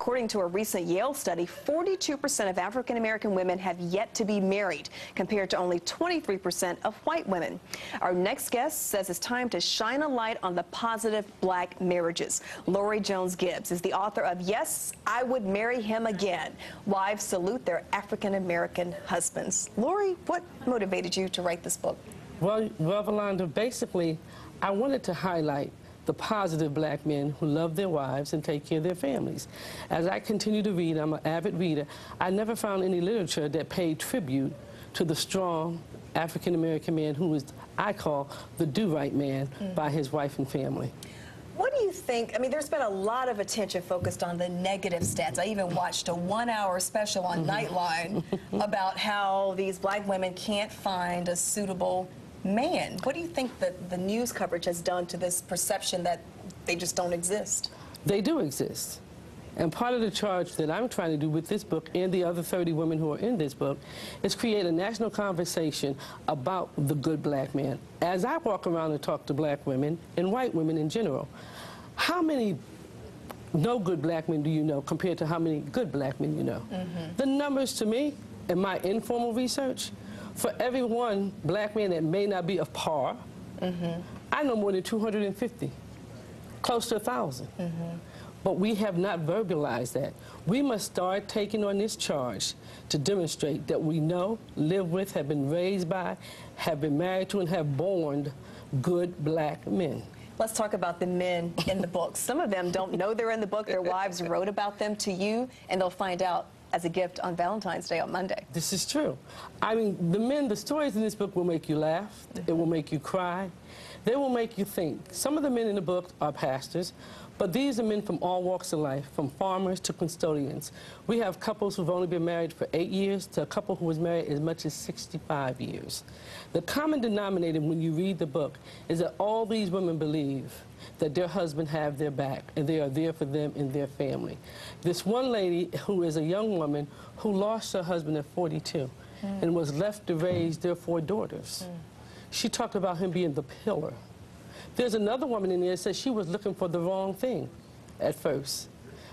According to a recent Yale study, 42% of African American women have yet to be married, compared to only 23% of white women. Our next guest says it's time to shine a light on the positive black marriages. Lori Jones Gibbs is the author of Yes, I Would Marry Him Again. Wives salute their African American husbands. Lori, what motivated you to write this book? Well, Valanda, basically, I wanted to highlight the positive black men who love their wives and take care of their families. As I continue to read, I'm an avid reader, I never found any literature that paid tribute to the strong African-American man who is, I call, the do-right man by his wife and family. What do you think? I mean, there's been a lot of attention focused on the negative stats. I even watched a 1-hour special on Nightline about how these black women can't find a suitable man. What do you think that the news coverage has done to this perception that they just don't exist? They do exist. And part of the charge that I'm trying to do with this book and the other 30 women who are in this book is create a national conversation about the good black man. As I walk around and talk to black women and white women in general, how many no good black men do you know compared to how many good black men you know? The numbers to me, in my informal research, for every one black man that may not be of par, I know more than 250, close to 1,000. But we have not verbalized that. We must start taking on this charge to demonstrate that we know, live with, have been raised by, have been married to, and have born good black men. Let's talk about the men in the book. Some of them don't know they're in the book. Their wives wrote about them to you, and they'll find out as a gift on Valentine's Day on Monday. This is true. I mean, the stories in this book will make you laugh. It will make you cry. They will make you think. Some of the men in the book are pastors, but these are men from all walks of life, from farmers to custodians. We have couples who've only been married for 8 years to a couple who was married as much as 65 years. The common denominator when you read the book is that all these women believe that their husband have their back and they are there for them and their family. This one lady who is a young woman who lost her husband at 42 and was left to raise their 4 daughters. She talked about him being the pillar. There's another woman in there that says she was looking for the wrong thing at first.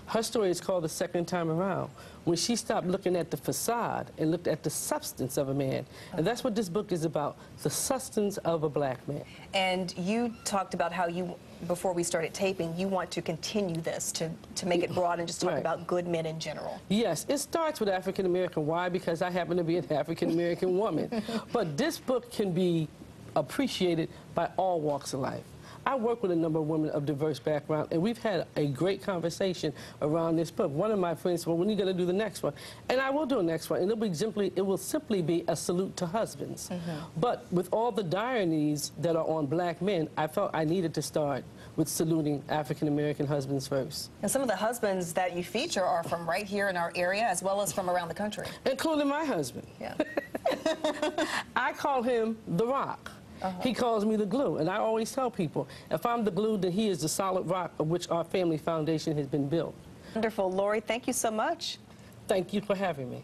Her story is called The Second Time Around, when she stopped looking at the facade and looked at the substance of a man. And that's what this book is about, the substance of a black man. And you talked about how you, before we started taping, you want to continue this, to make it broad and just talk about good men in general. Yes, it starts with African American. Why? Because I happen to be an African American woman. But this book can be appreciated by all walks of life. I work with a number of women of diverse background, and we've had a great conversation around this book. One of my friends said, well, when are you going to do the next one? And I will do the next one, and it will simply be a salute to husbands. But with all the ironies that are on black men, I felt I needed to start with saluting African-American husbands first. And some of the husbands that you feature are from right here in our area, as well as from around the country. Including my husband. Yeah. I call him the rock. He calls me the glue, and I always tell people, if I'm the glue, then he is the solid rock of which our family foundation has been built. Wonderful. Lori, thank you so much. Thank you for having me.